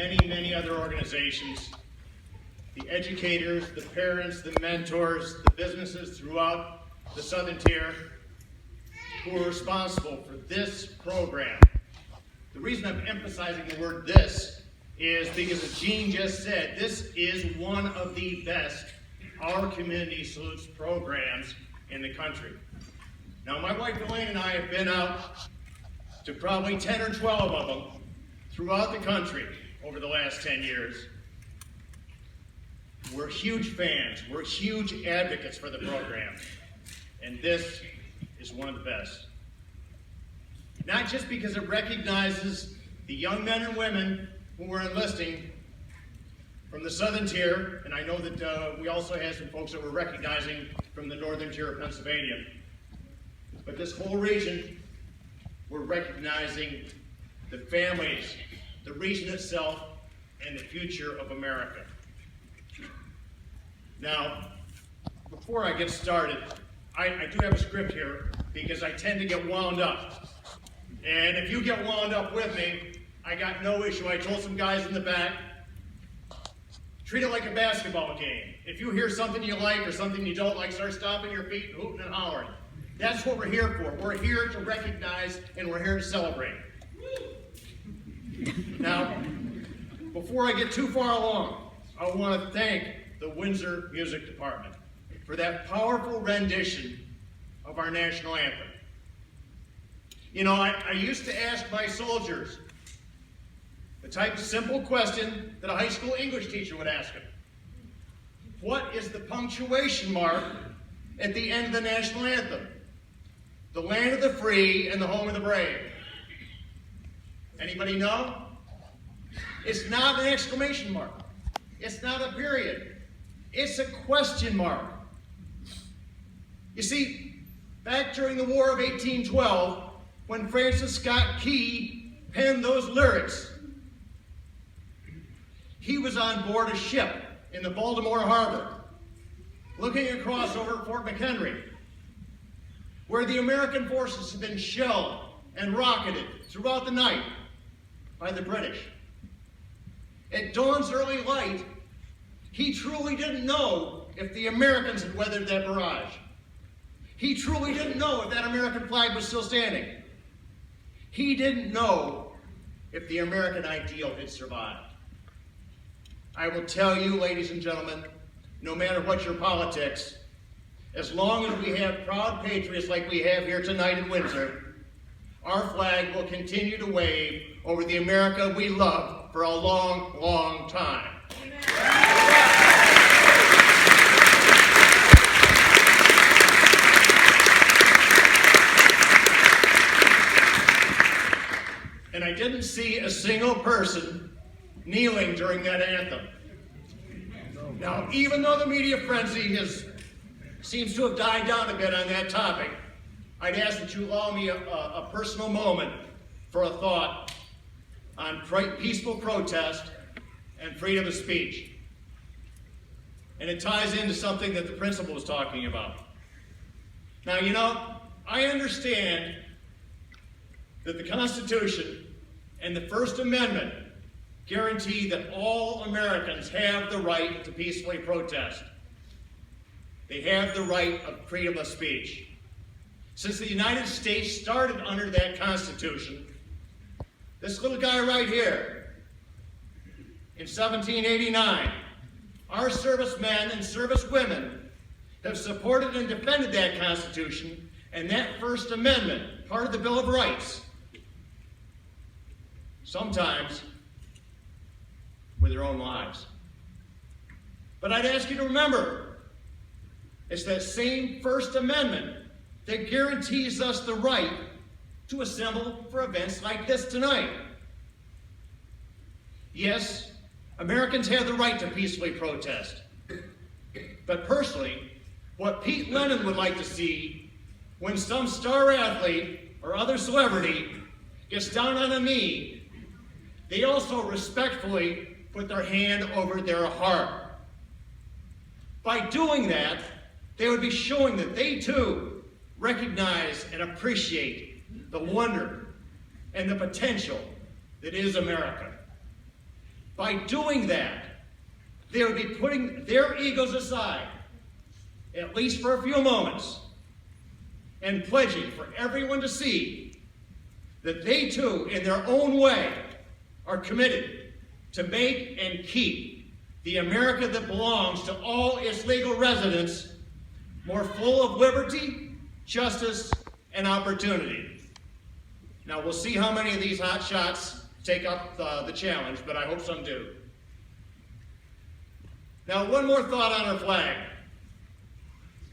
many other organizations, the educators, the parents, the mentors, the businesses throughout the Southern Tier who are responsible for this program. The reason I'm emphasizing the word "this" is because, as Gene just said, this is one of the best Our Community Salutes programs in the country. Now, my wife Elaine and I have been out to probably 10 or 12 of them throughout the country over the last 10 years. We're huge fans. We're huge advocates for the program. And this is one of the best. Not just because it recognizes the young men and women who are enlisting from the Southern Tier, and I know that we also have some folks that we're recognizing from the Northern Tier of Pennsylvania. But this whole region, we're recognizing the families, the region itself, and the future of America. Now, before I get started, I do have a script here because I tend to get wound up. And if you get wound up with me, I got no issue. I told some guys in the back, treat it like a basketball game. If you hear something you like or something you don't like, start stomping your feet and hooting and hollering. That's what we're here for. We're here to recognize and we're here to celebrate. Now, before I get too far along, I want to thank the Windsor Music Department for that powerful rendition of our national anthem. You know, I used to ask my soldiers the type of simple question that a high school English teacher would ask them. What is the punctuation mark at the end of the national anthem? The land of the free and the home of the brave. Anybody know? It's not an exclamation mark. It's not a period. It's a question mark. You see, back during the War of 1812, when Francis Scott Key penned those lyrics, he was on board a ship in the Baltimore Harbor, looking across over at Fort McHenry, where the American forces had been shelled and rocketed throughout the night by the British. At dawn's early light, he truly didn't know if the Americans had weathered that barrage. He truly didn't know if that American flag was still standing. He didn't know if the American ideal had survived. I will tell you, ladies and gentlemen, no matter what your politics, as long as we have proud patriots like we have here tonight in Windsor, our flag will continue to wave over the America we love for a long, long time. And I didn't see a single person kneeling during that anthem. Now, even though the media frenzy seems to have died down a bit on that topic, I'd ask that you allow me a personal moment for a thought on peaceful protest and freedom of speech. And it ties into something that the principal was talking about. Now, you know, I understand that the Constitution and the First Amendment guarantee that all Americans have the right to peacefully protest. They have the right of freedom of speech. Since the United States started under that Constitution, this little guy right here, in 1789, our servicemen and servicewomen have supported and defended that Constitution and that First Amendment, part of the Bill of Rights, sometimes with their own lives. But I'd ask you to remember, it's that same First Amendment that guarantees us the right to assemble for events like this tonight. Yes, Americans have the right to peacefully protest. But personally, what Pete Lennon would like to see when some star athlete or other celebrity gets down on a knee, they also respectfully put their hand over their heart. By doing that, they would be showing that they too recognize and appreciate the wonder and the potential that is America. By doing that, they would be putting their egos aside, at least for a few moments, and pledging for everyone to see that they too, in their own way, are committed to make and keep the America that belongs to all its legal residents more full of liberty, justice, and opportunity. Now, we'll see how many of these hot shots take up the challenge, but I hope some do. Now, one more thought on our flag.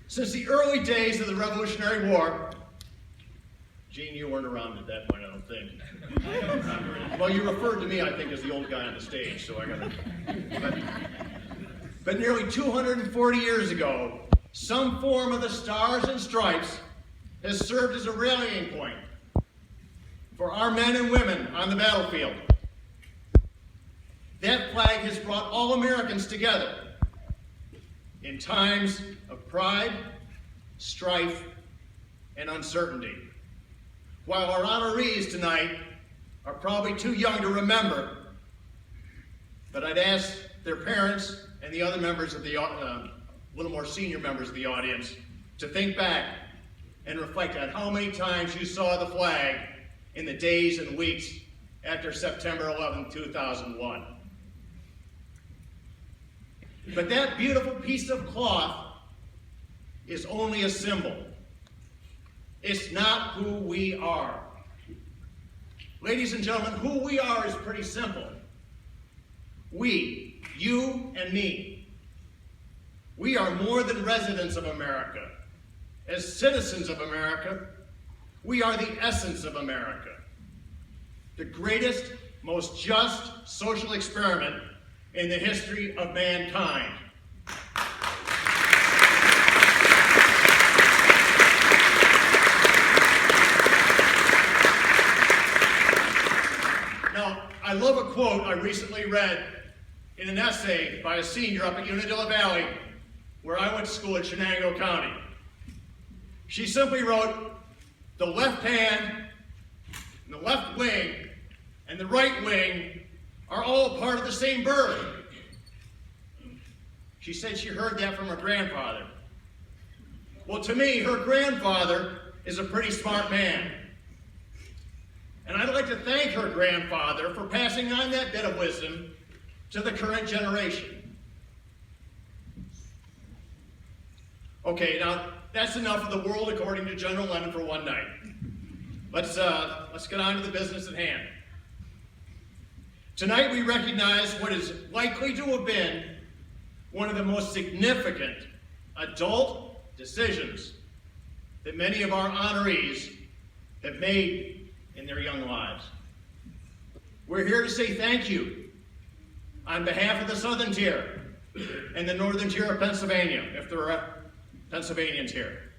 Since the early days of the Revolutionary War, Gene, you weren't around at that point, I don't think. Well, you referred to me, I think, as the old guy on the stage, so I got to. But nearly 240 years ago, some form of the Stars and Stripes has served as a rallying point for our men and women on the battlefield. That flag has brought all Americans together in times of pride, strife, and uncertainty. While our honorees tonight are probably too young to remember, but I'd ask their parents and the other members of the little more senior members of the audience to think back and reflect on how many times you saw the flag in the days and weeks after September 11, 2001. But that beautiful piece of cloth is only a symbol. It's not who we are. Ladies and gentlemen, who we are is pretty simple. We, you and me, we are more than residents of America. As citizens of America, we are the essence of America. The greatest, most just social experiment in the history of mankind. Now, I love a quote I recently read in an essay by a senior up at Unadilla Valley, where I went to school in Chenango County. She simply wrote, "The left hand, and the left wing, and the right wing are all part of the same bird." She said she heard that from her grandfather. Well, to me, her grandfather is a pretty smart man. And I'd like to thank her grandfather for passing on that bit of wisdom to the current generation. Okay, now that's enough of the world according to General Lennon for one night. Let's get on to the business at hand. Tonight we recognize what is likely to have been one of the most significant adult decisions that many of our honorees have made in their young lives. We're here to say thank you on behalf of the Southern Tier and the Northern Tier of Pennsylvania, if there are Pennsylvanians here.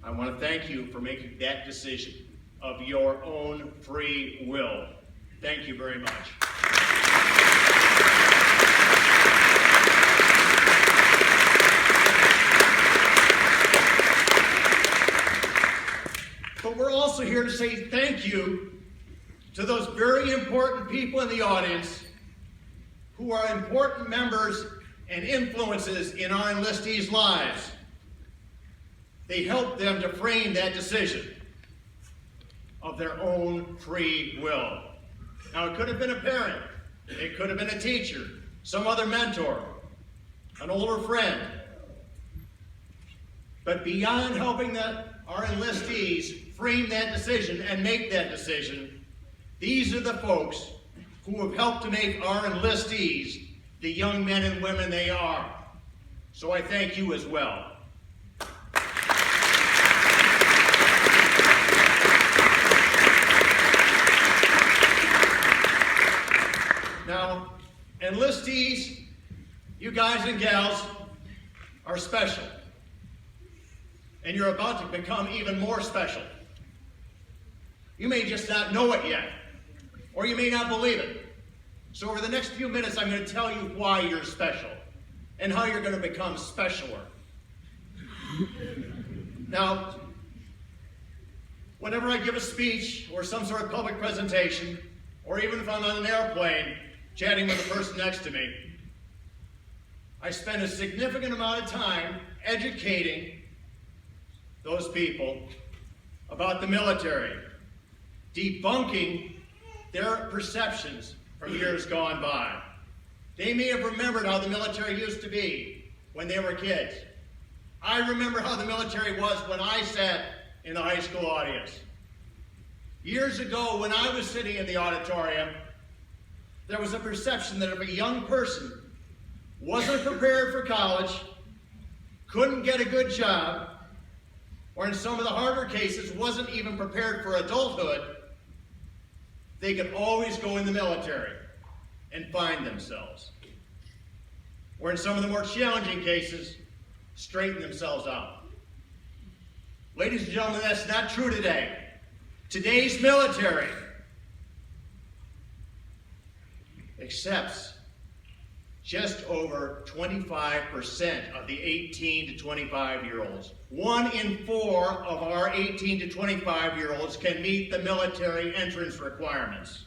I want to thank you for making that decision of your own free will. Thank you very much. But we're also here to say thank you to those very important people in the audience who are important members and influences in our enlistees' lives. They helped them to frame that decision of their own free will. Now, it could have been a parent, it could have been a teacher, some other mentor, an older friend. But beyond helping our enlistees frame that decision and make that decision, these are the folks who have helped to make our enlistees the young men and women they are. So I thank you as well. Now, enlistees, you guys and gals are special. And you're about to become even more special. You may just not know it yet, or you may not believe it. So over the next few minutes, I'm going to tell you why you're special and how you're going to become specialer. Now, whenever I give a speech or some sort of public presentation, or even if I'm on an airplane chatting with the person next to me, I spend a significant amount of time educating those people about the military, debunking their perceptions from years gone by. They may have remembered how the military used to be when they were kids. I remember how the military was when I sat in the high school audience. Years ago, when I was sitting in the auditorium, there was a perception that if a young person wasn't prepared for college, couldn't get a good job, or in some of the harder cases, wasn't even prepared for adulthood, they could always go in the military and find themselves. Or in some of the more challenging cases, straighten themselves out. Ladies and gentlemen, that's not true today. Today's military accepts just over 25% of the 18 to 25-year-olds. 1 in 4 of our 18 to 25-year-olds can meet the military entrance requirements.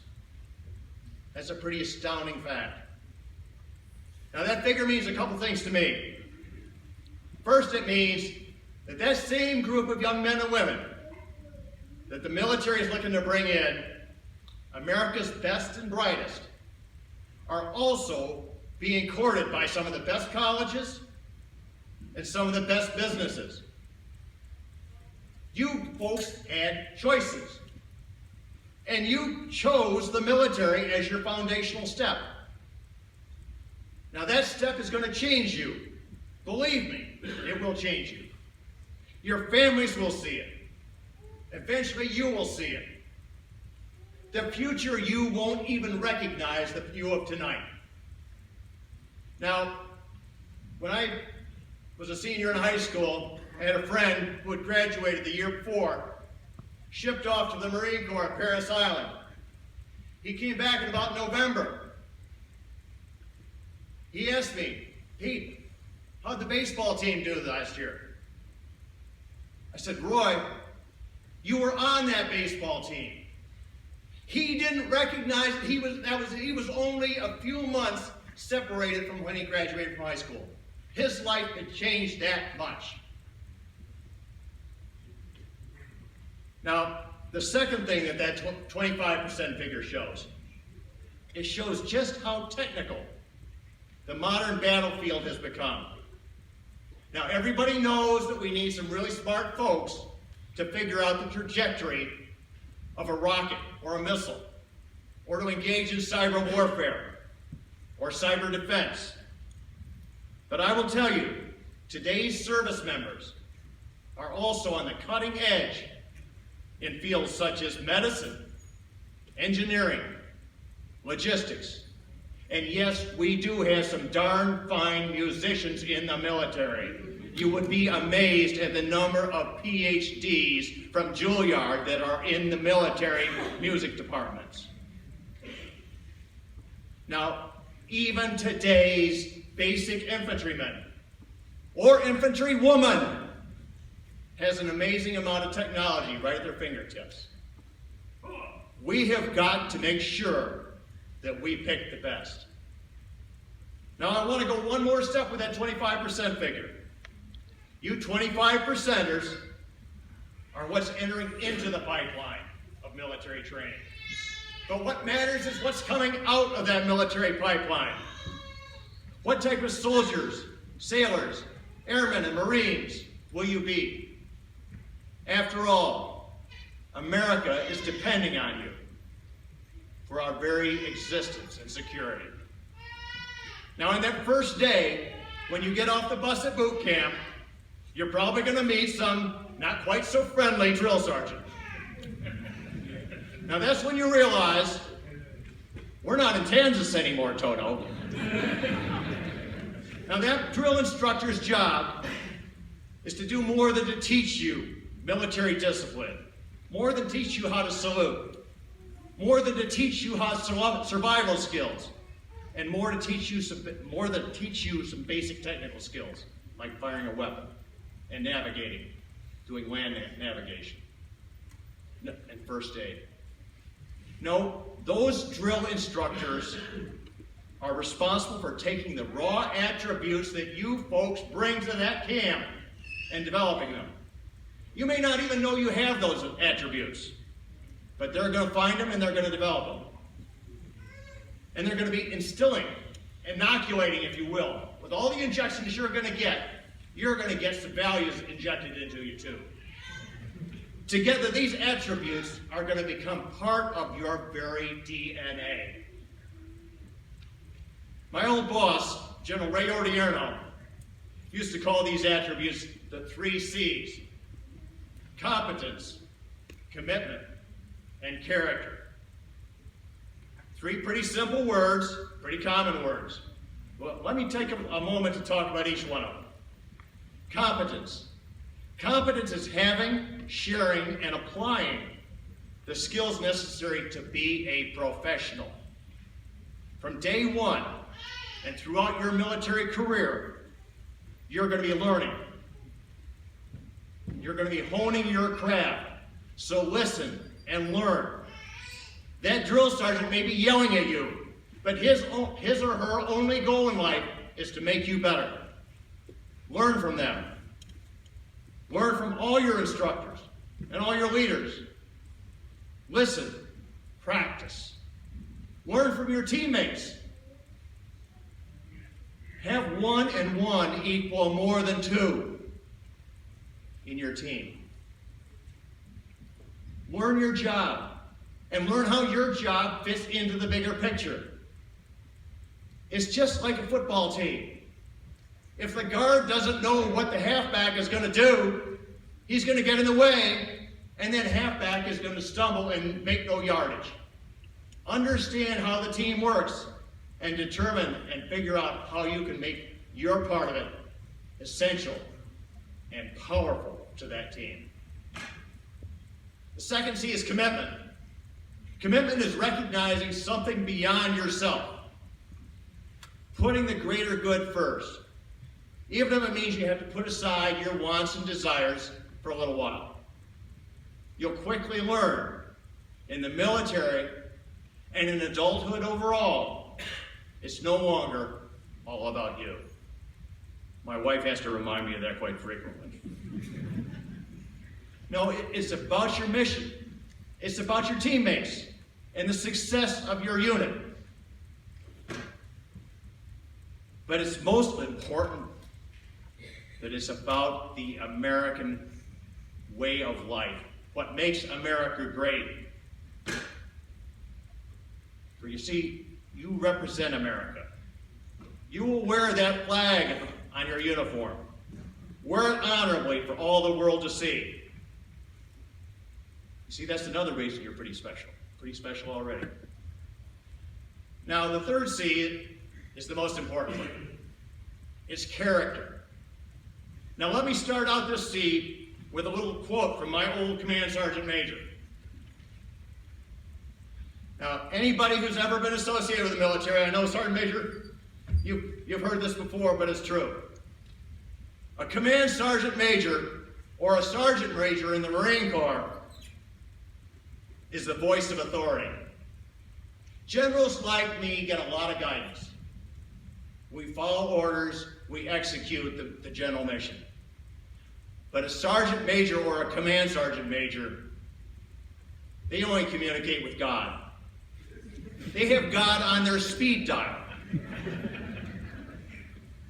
That's a pretty astounding fact. Now that figure means a couple things to me. First, it means that that same group of young men and women that the military is looking to bring in, America's best and brightest, are also being courted by some of the best colleges and some of the best businesses. You folks had choices, and you chose the military as your foundational step. Now that step is going to change you. Believe me, it will change you. Your families will see it. Eventually you will see it. The future you won't even recognize the view of tonight. Now, when I was a senior in high school, I had a friend who had graduated the year before, shipped off to the Marine Corps at Parris Island. He came back in about November. He asked me, "Pete, how'd the baseball team do last year?" I said, "Roy, you were on that baseball team." He didn't recognize that he was only a few months separated from when he graduated from high school. His life had changed that much. Now, the second thing that 25% figure shows, it shows just how technical the modern battlefield has become. Now, everybody knows that we need some really smart folks to figure out the trajectory of a rocket or a missile, or to engage in cyber warfare or cyber defense. But I will tell you, today's service members are also on the cutting edge in fields such as medicine, engineering, logistics, and yes, we do have some darn fine musicians in the military. You would be amazed at the number of PhDs from Juilliard that are in the military music departments. Now, even today's basic infantryman or infantrywoman has an amazing amount of technology right at their fingertips. We have got to make sure that we pick the best. Now, I want to go one more step with that 25% figure. You 25%ers are what's entering into the pipeline of military training. But what matters is what's coming out of that military pipeline. What type of soldiers, sailors, airmen, and Marines will you be? After all, America is depending on you for our very existence and security. Now, on that first day, when you get off the bus at boot camp, you're probably going to meet some not quite so friendly drill sergeant. Now, that's when you realize we're not in Kansas anymore, Toto. Now, that drill instructor's job is to do more than to teach you military discipline, more than teach you how to salute, more than to teach you how survival skills, and more than teach you some basic technical skills, like firing a weapon and navigating, doing land navigation, and first aid. No, Those drill instructors are responsible for taking the raw attributes that you folks bring to that camp and developing them. You may not even know you have those attributes, but they're going to find them and they're going to develop them. And they're going to be instilling, inoculating, if you will, with all the injections you're going to get some values injected into you too. Together, these attributes are going to become part of your very DNA. My old boss, General Ray Odierno, used to call these attributes the 3 C's: competence, commitment, and character. 3 pretty simple words, pretty common words. Well, let me take a moment to talk about each one of them. Competence. Competence is having, sharing, and applying the skills necessary to be a professional. From day one and throughout your military career, you're going to be learning. You're going to be honing your craft. So listen and learn. That drill sergeant may be yelling at you, but his or her only goal in life is to make you better. Learn from them. Learn from all your instructors and all your leaders. Listen, practice. Learn from your teammates. Have 1 and 1 equal more than 2 in your team. Learn your job and learn how your job fits into the bigger picture. It's just like a football team. If the guard doesn't know what the halfback is going to do, he's going to get in the way, and then halfback is going to stumble and make no yardage. Understand how the team works and determine and figure out how you can make your part of it essential and powerful to that team. The second C is commitment. Commitment is recognizing something beyond yourself, putting the greater good first, even if it means you have to put aside your wants and desires for a little while. You'll quickly learn in the military and in adulthood overall, it's no longer all about you. My wife has to remind me of that quite frequently. No, it's about your mission. It's about your teammates and the success of your unit. But it's most important that it's about the American way of life, what makes America great. For you see, you represent America. You will wear that flag on your uniform. Wear it honorably for all the world to see. You see, that's another reason you're pretty special already. Now, the third C is the most important one. It's character. Now, let me start out this C with a little quote from my old command sergeant major. Now, anybody who's ever been associated with the military, I know, Sergeant Major, you've heard this before, but it's true. A command sergeant major or a sergeant major in the Marine Corps is the voice of authority. Generals like me get a lot of guidance. We follow orders, we execute the general mission. But a sergeant major or a command sergeant major, they only communicate with God. They have God on their speed dial.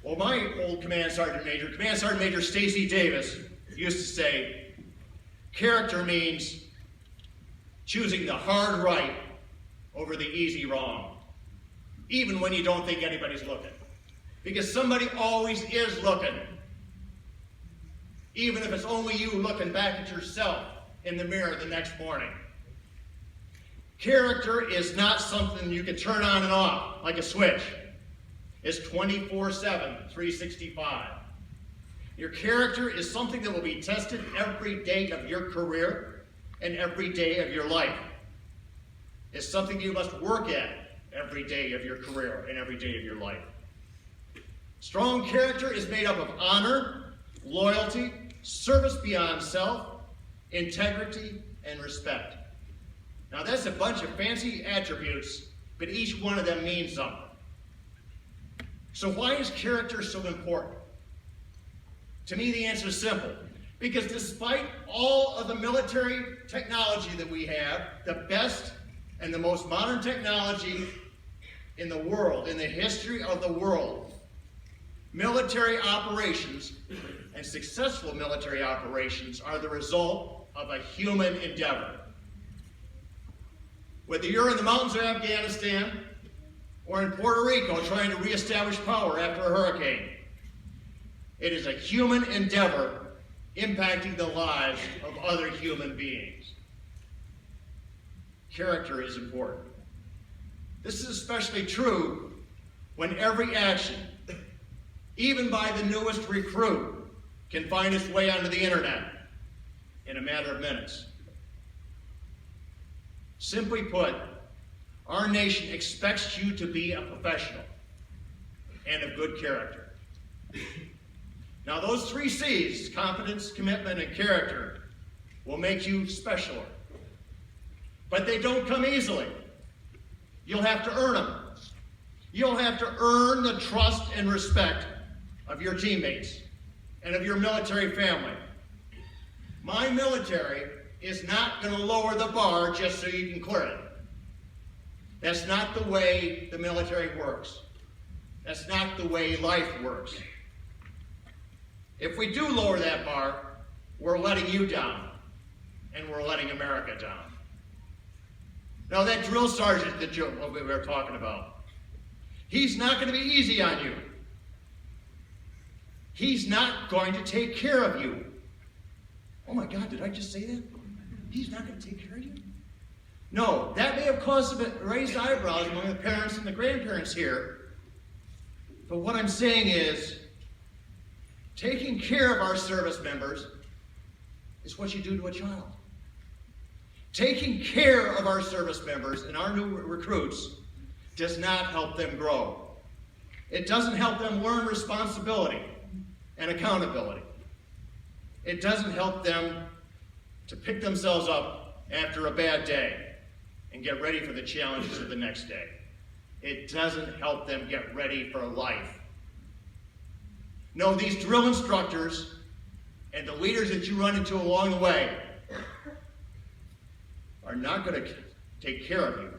Well, my old Command Sergeant Major Stacy Davis, used to say, character means choosing the hard right over the easy wrong, even when you don't think anybody's looking. Because somebody always is looking, even if it's only you looking back at yourself in the mirror the next morning. Character is not something you can turn on and off like a switch. It's 24/7, 365. Your character is something that will be tested every day of your career and every day of your life. It's something you must work at every day of your career and every day of your life. Strong character is made up of honor, loyalty, service beyond self, integrity, and respect. Now that's a bunch of fancy attributes, but each one of them means something. So why is character so important? To me, the answer is simple. Because despite all of the military technology that we have, the best and the most modern technology in the world, in the history of the world, military operations and successful military operations are the result of a human endeavor. Whether you're in the mountains of Afghanistan or in Puerto Rico trying to reestablish power after a hurricane, it is a human endeavor impacting the lives of other human beings. Character is important. This is especially true when every action, even by the newest recruit, can find its way onto the internet in a matter of minutes. Simply put, our nation expects you to be a professional and of good character. Now those 3 C's, competence, commitment, and character, will make you special. But they don't come easily. You'll have to earn them. You'll have to earn the trust and respect of your teammates and of your military family. My military is not going to lower the bar just so you can clear it. That's not the way the military works. That's not the way life works. If we do lower that bar, we're letting you down, and we're letting America down. Now that drill sergeant that we were talking about, he's not going to be easy on you. He's not going to take care of you. Oh my God, did I just say that? He's not going to take care of you? No, that may have caused a bit raised eyebrows among the parents and the grandparents here. But what I'm saying is, taking care of our service members is what you do to a child. Taking care of our service members and our new recruits does not help them grow. It doesn't help them learn responsibility and accountability. It doesn't help them to pick themselves up after a bad day and get ready for the challenges of the next day. It doesn't help them get ready for life. No, these drill instructors and the leaders that you run into along the way are not going to take care of you,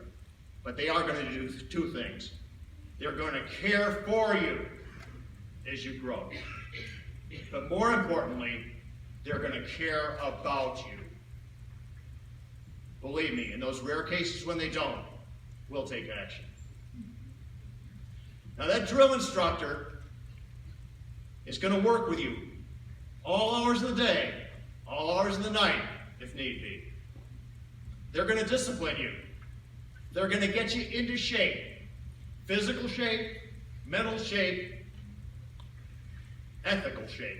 but they are going to do 2 things. They're going to care for you as you grow. But more importantly, they're going to care about you. Believe me, in those rare cases when they don't, we'll take action. Now that drill instructor is going to work with you all hours of the day, all hours of the night, if need be. They're going to discipline you. They're going to get you into shape. Physical shape, mental shape, ethical shape.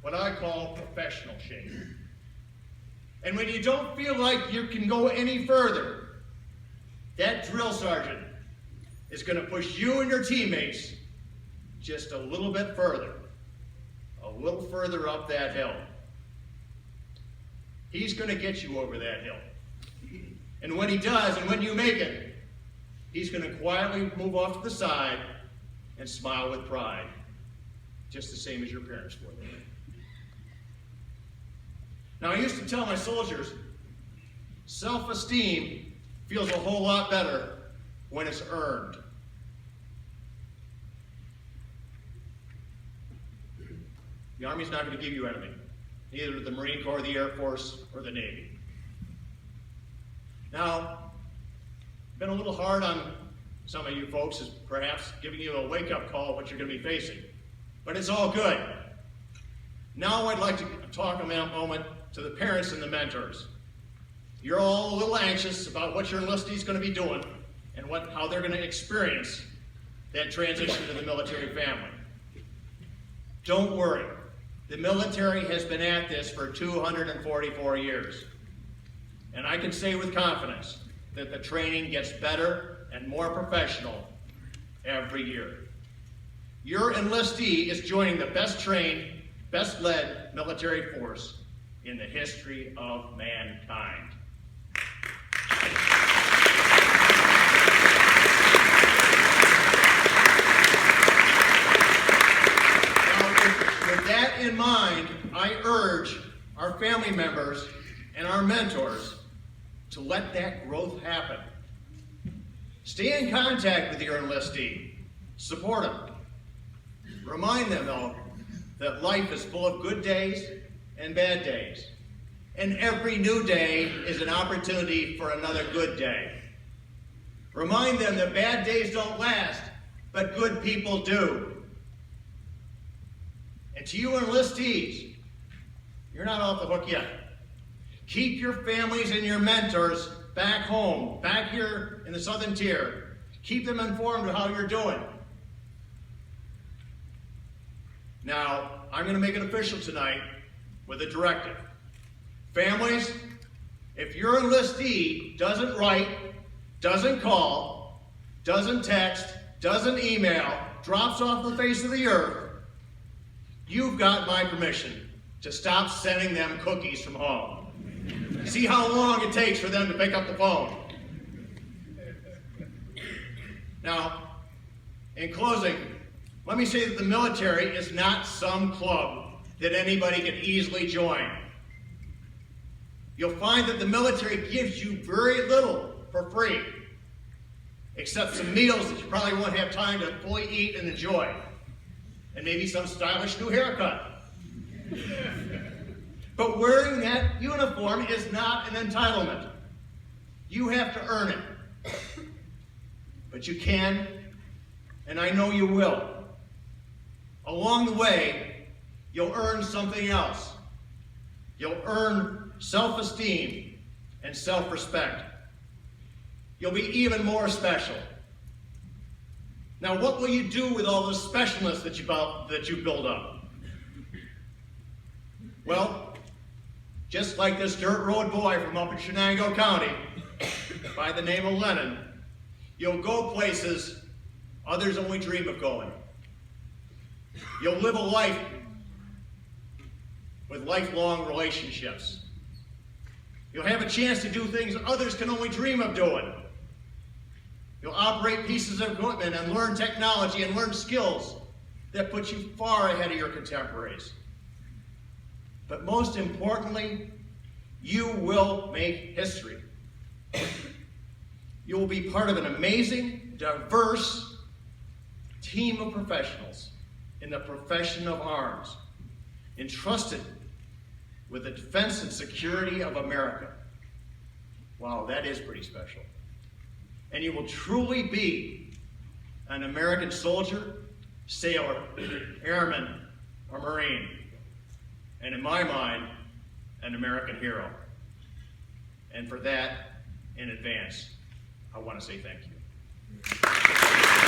What I call professional shape. And when you don't feel like you can go any further, that drill sergeant is going to push you and your teammates just a little bit further up that hill. He's going to get you over that hill. And when he does, and when you make it, he's going to quietly move off to the side and smile with pride, just the same as your parents would. Now, I used to tell my soldiers, self-esteem feels a whole lot better when it's earned. The Army's not going to give you anything, neither the Marine Corps, the Air Force, or the Navy. Now, been a little hard on some of you folks, is perhaps giving you a wake-up call of what you're going to be facing. But it's all good. Now I'd like to talk a moment to the parents and the mentors. You're all a little anxious about what your enlistee is going to be doing and how they're going to experience that transition to the military family. Don't worry. The military has been at this for 244 years. And I can say with confidence that the training gets better and more professional every year. Your enlistee is joining the best trained, best led military force in the history of mankind. our family members, and our mentors to let that growth happen. Stay in contact with your enlistee. Support them. Remind them, though, that life is full of good days and bad days. And every new day is an opportunity for another good day. Remind them that bad days don't last, but good people do. And to you enlistees, you're not off the hook yet. Keep your families and your mentors back home, back here in the Southern Tier. Keep them informed of how you're doing. Now, I'm going to make it official tonight with a directive. Families, if your enlistee doesn't write, doesn't call, doesn't text, doesn't email, drops off the face of the earth, you've got my permission to stop sending them cookies from home. See how long it takes for them to pick up the phone. Now, in closing, let me say that the military is not some club that anybody can easily join. You'll find that the military gives you very little for free, except some meals that you probably won't have time to fully eat and enjoy, and maybe some stylish new haircut. But wearing that uniform is not an entitlement. You have to earn it. But you can, and I know you will. Along the way, you'll earn something else. You'll earn self-esteem and self-respect. You'll be even more special. Now, what will you do with all the specialness that you build up? Well, just like this dirt road boy from up in Shenango County by the name of Lennon, you'll go places others only dream of going. You'll live a life with lifelong relationships. You'll have a chance to do things others can only dream of doing. You'll operate pieces of equipment and learn technology and learn skills that put you far ahead of your contemporaries. But most importantly, you will make history. You will be part of an amazing, diverse team of professionals in the profession of arms, entrusted with the defense and security of America. Wow, that is pretty special. And you will truly be an American soldier, sailor, airman, or Marine. And in my mind, an American hero. And for that, in advance, I want to say thank you.